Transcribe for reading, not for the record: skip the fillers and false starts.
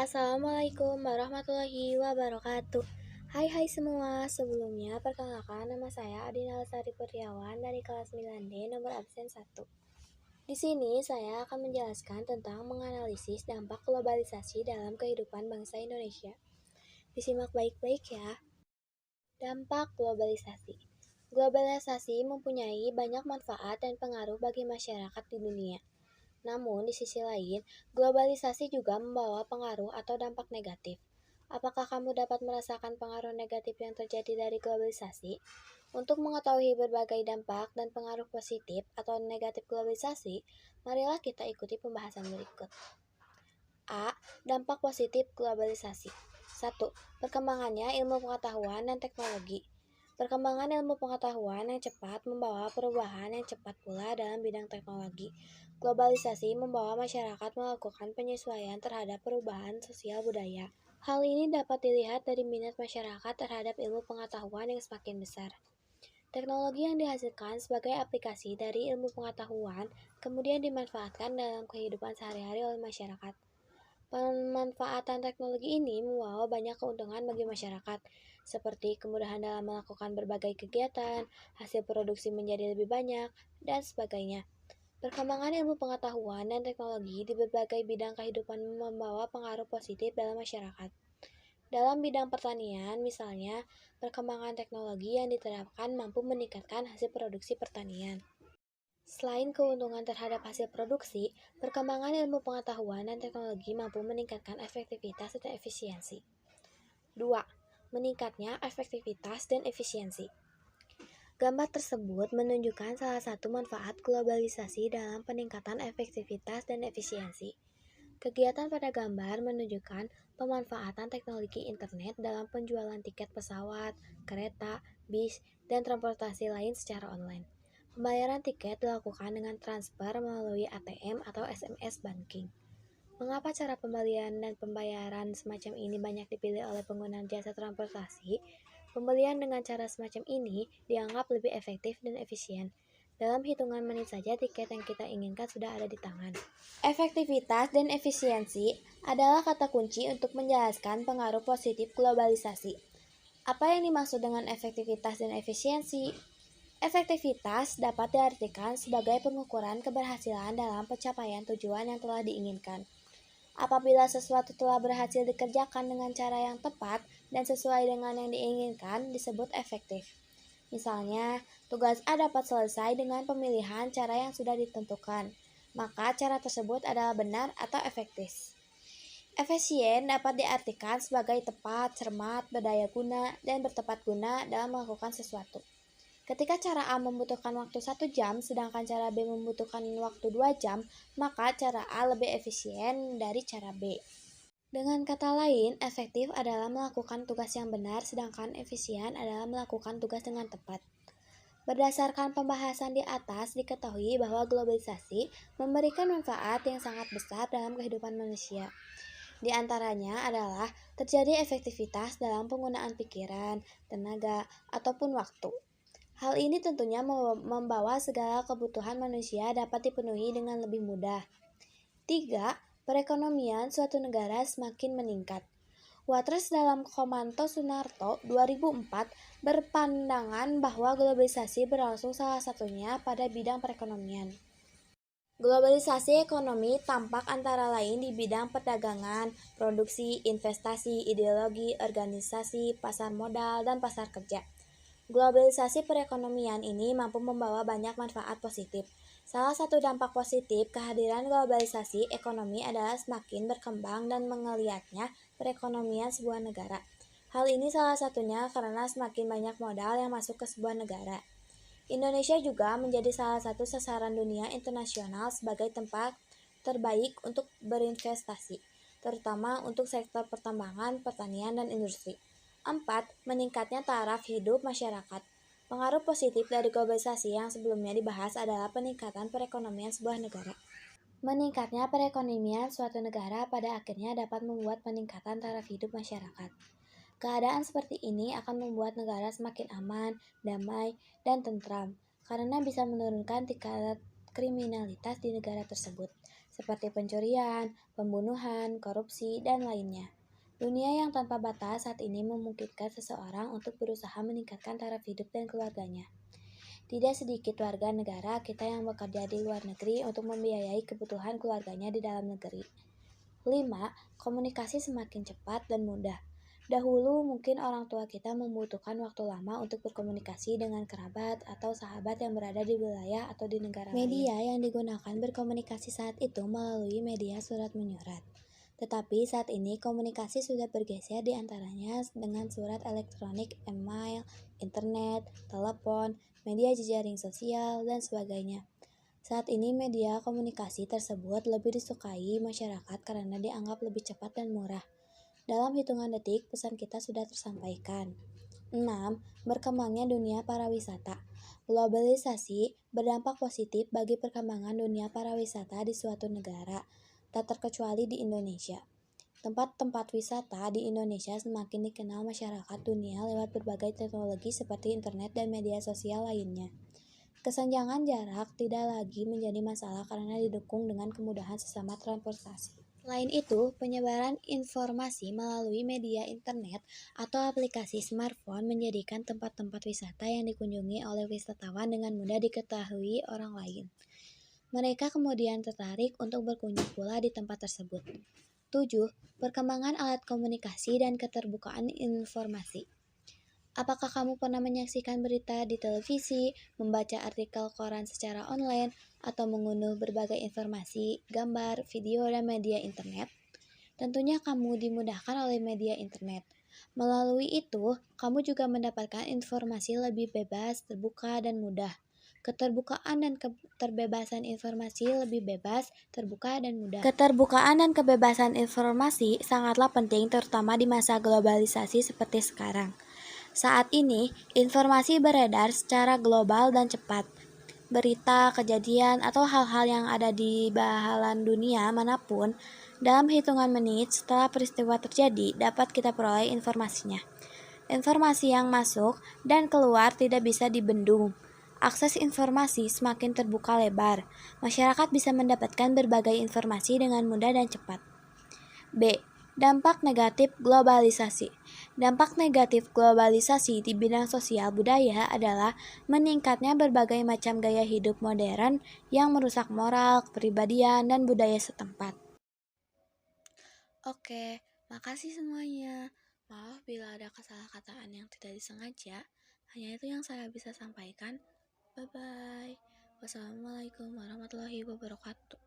Assalamualaikum warahmatullahi wabarakatuh. Hai semua, sebelumnya perkenalkan nama saya Adina Lestari Kurniawan dari kelas 9D nomor absen 1. Di sini saya akan menjelaskan tentang menganalisis dampak globalisasi dalam kehidupan bangsa Indonesia. Disimak baik-baik ya. Dampak globalisasi. Globalisasi mempunyai banyak manfaat dan pengaruh bagi masyarakat di dunia. Namun, di sisi lain, globalisasi juga membawa pengaruh atau dampak negatif. Apakah kamu dapat merasakan pengaruh negatif yang terjadi dari globalisasi? Untuk mengetahui berbagai dampak dan pengaruh positif atau negatif globalisasi, marilah kita ikuti pembahasan berikut. A. Dampak positif globalisasi. 1. Perkembangannya ilmu pengetahuan dan teknologi. Perkembangan ilmu pengetahuan yang cepat membawa perubahan yang cepat pula dalam bidang teknologi. Globalisasi membawa masyarakat melakukan penyesuaian terhadap perubahan sosial budaya. Hal ini dapat dilihat dari minat masyarakat terhadap ilmu pengetahuan yang semakin besar. Teknologi yang dihasilkan sebagai aplikasi dari ilmu pengetahuan kemudian dimanfaatkan dalam kehidupan sehari-hari oleh masyarakat. Pemanfaatan teknologi ini membawa banyak keuntungan bagi masyarakat, seperti kemudahan dalam melakukan berbagai kegiatan, hasil produksi menjadi lebih banyak, dan sebagainya. Perkembangan ilmu pengetahuan dan teknologi di berbagai bidang kehidupan membawa pengaruh positif dalam masyarakat. Dalam bidang pertanian, misalnya, perkembangan teknologi yang diterapkan mampu meningkatkan hasil produksi pertanian. Selain keuntungan terhadap hasil produksi, perkembangan ilmu pengetahuan dan teknologi mampu meningkatkan efektivitas dan efisiensi. 2. Meningkatnya efektivitas dan efisiensi. Gambar tersebut menunjukkan salah satu manfaat globalisasi dalam peningkatan efektivitas dan efisiensi. Kegiatan pada gambar menunjukkan pemanfaatan teknologi internet dalam penjualan tiket pesawat, kereta, bis, dan transportasi lain secara online. Pembayaran tiket dilakukan dengan transfer melalui ATM atau SMS banking. Mengapa cara pembelian dan pembayaran semacam ini banyak dipilih oleh pengguna jasa transportasi? Pembelian dengan cara semacam ini dianggap lebih efektif dan efisien. Dalam hitungan menit saja tiket yang kita inginkan sudah ada di tangan. Efektivitas dan efisiensi adalah kata kunci untuk menjelaskan pengaruh positif globalisasi. Apa yang dimaksud dengan efektivitas dan efisiensi? Efektivitas dapat diartikan sebagai pengukuran keberhasilan dalam pencapaian tujuan yang telah diinginkan. Apabila sesuatu telah berhasil dikerjakan dengan cara yang tepat dan sesuai dengan yang diinginkan, disebut efektif. Misalnya, tugas A dapat selesai dengan pemilihan cara yang sudah ditentukan, maka cara tersebut adalah benar atau efektif. Efisien dapat diartikan sebagai tepat, cermat, berdaya guna, dan bertepat guna dalam melakukan sesuatu. Ketika cara A membutuhkan waktu 1 jam, sedangkan cara B membutuhkan waktu 2 jam, maka cara A lebih efisien dari cara B. Dengan kata lain, efektif adalah melakukan tugas yang benar, sedangkan efisien adalah melakukan tugas dengan tepat. Berdasarkan pembahasan di atas, diketahui bahwa globalisasi memberikan manfaat yang sangat besar dalam kehidupan manusia. Di antaranya adalah terjadi efektivitas dalam penggunaan pikiran, tenaga, ataupun waktu. Hal ini tentunya membawa segala kebutuhan manusia dapat dipenuhi dengan lebih mudah. 3. Perekonomian suatu negara semakin meningkat. Waters dalam Komanto Sunarto 2004 berpandangan bahwa globalisasi berlangsung salah satunya pada bidang perekonomian. Globalisasi ekonomi tampak antara lain di bidang perdagangan, produksi, investasi, ideologi, organisasi, pasar modal, dan pasar kerja. Globalisasi perekonomian ini mampu membawa banyak manfaat positif. Salah satu dampak positif kehadiran globalisasi ekonomi adalah semakin berkembang dan mengeliatnya perekonomian sebuah negara. Hal ini salah satunya karena semakin banyak modal yang masuk ke sebuah negara. Indonesia juga menjadi salah satu sasaran dunia internasional sebagai tempat terbaik untuk berinvestasi, terutama untuk sektor pertambangan, pertanian, dan industri. 4. Meningkatnya taraf hidup masyarakat. Pengaruh positif dari globalisasi yang sebelumnya dibahas adalah peningkatan perekonomian sebuah negara. Meningkatnya perekonomian suatu negara pada akhirnya dapat membuat peningkatan taraf hidup masyarakat. Keadaan seperti ini akan membuat negara semakin aman, damai, dan tentram, karena bisa menurunkan tingkat kriminalitas di negara tersebut. seperti pencurian, pembunuhan, korupsi, dan lainnya. Dunia yang tanpa batas saat ini memungkinkan seseorang untuk berusaha meningkatkan taraf hidup dan keluarganya. Tidak sedikit warga negara kita yang bekerja di luar negeri untuk membiayai kebutuhan keluarganya di dalam negeri. 5. Komunikasi semakin cepat dan mudah. Dahulu mungkin orang tua kita membutuhkan waktu lama untuk berkomunikasi dengan kerabat atau sahabat yang berada di wilayah atau di negara lain. Media yang digunakan berkomunikasi saat itu melalui media surat menyurat. Tetapi saat ini komunikasi sudah bergeser di antaranya dengan surat elektronik, email, internet, telepon, media jejaring sosial, dan sebagainya. Saat ini media komunikasi tersebut lebih disukai masyarakat karena dianggap lebih cepat dan murah. Dalam hitungan detik, pesan kita sudah tersampaikan. 6. Berkembangnya dunia pariwisata. Globalisasi berdampak positif bagi perkembangan dunia pariwisata di suatu negara, tak terkecuali di Indonesia. Tempat-tempat wisata di Indonesia semakin dikenal masyarakat dunia lewat berbagai teknologi seperti internet dan media sosial lainnya. Kesenjangan jarak tidak lagi menjadi masalah karena didukung dengan kemudahan sesama transportasi. Selain itu, penyebaran informasi melalui media internet atau aplikasi smartphone menjadikan tempat-tempat wisata yang dikunjungi oleh wisatawan dengan mudah diketahui orang lain. Mereka kemudian tertarik untuk berkunjung pula di tempat tersebut. 7. Perkembangan alat komunikasi dan keterbukaan informasi. Apakah kamu pernah menyaksikan berita di televisi, membaca artikel koran secara online, atau mengunduh berbagai informasi, gambar, video, dan media internet? Tentunya kamu dimudahkan oleh media internet. Melalui itu, kamu juga mendapatkan informasi lebih bebas, terbuka, dan mudah. Keterbukaan dan keterbebasan informasi lebih bebas, terbuka, dan mudah. Keterbukaan dan kebebasan informasi sangatlah penting terutama di masa globalisasi seperti sekarang. Saat ini, informasi beredar secara global dan cepat. Berita, kejadian, atau hal-hal yang ada di belahan dunia manapun, dalam hitungan menit setelah peristiwa terjadi, dapat kita peroleh informasinya. Informasi yang masuk dan keluar tidak bisa dibendung. Akses informasi semakin terbuka lebar. Masyarakat bisa mendapatkan berbagai informasi dengan mudah dan cepat. B. Dampak negatif globalisasi. Dampak negatif globalisasi di bidang sosial budaya adalah meningkatnya berbagai macam gaya hidup modern yang merusak moral, kepribadian, dan budaya setempat. Oke, makasih semuanya. Maaf bila ada kesalahkataan yang tidak disengaja. Hanya itu yang saya bisa sampaikan. Bye-bye. Wassalamualaikum warahmatullahi wabarakatuh.